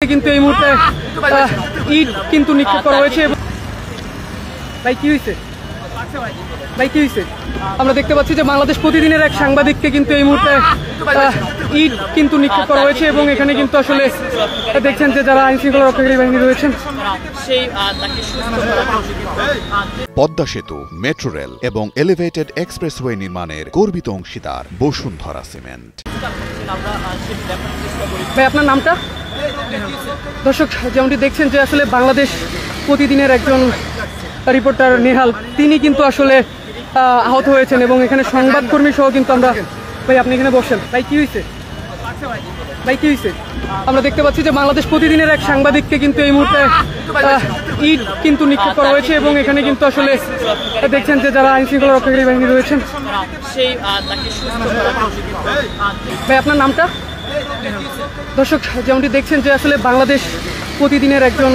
কিন্তু এই মুহূর্তে ইট কিন্তু নিক্ষেপ করা হয়েছে। ভাই কি হয়েছে? ভাই কি হয়েছে? আমরা দেখতে পাচ্ছি যে বাংলাদেশ প্রতিদিনের এক সাংবাদিককে কিন্তু এই মুহূর্তে ইট কিন্তু নিক্ষেপ করা হয়েছে এবং এখানে কিন্তু আসলে দেখছেন যে যারা আইন শৃঙ্খলা রক্ষাকারী বাহিনী রয়েছেন পদ্মা সেতু, মেট্রো রেল এবং এলিভেটেড এক্সপ্রেসওয়ে নির্মাণের গর্বিত অংশীদার বসুন্ধরা সিমেন্ট। ভাই আপনার নামটা? দর্শক যেমনটি দেখছেন যে আসলে বাংলাদেশ প্রতিদিনের একজন রিপোর্টার নেহাল তিনি কিন্তু আসলে আহত হয়েছেন এবং এখানে সংবাদকর্মী সহ কিন্তু আমরা। ভাই আপনি এখানে বসেন। ভাই কি হয়েছে? ভাই কি হয়েছে? আমরা দেখতে পাচ্ছি যে বাংলাদেশ প্রতিদিনের এক সাংবাদিককে কিন্তু এই মুহূর্তে ইট কিন্তু নিক্ষেপ করা হয়েছে এবং এখানে কিন্তু আসলে দেখছেন যে যারা আইন শৃঙ্খলা রক্ষাকারী বাহিনী রয়েছেন। ভাই আপনার নামটা? দর্শক যেমনটি দেখছেন যে আসলে বাংলাদেশ প্রতিদিনের একজন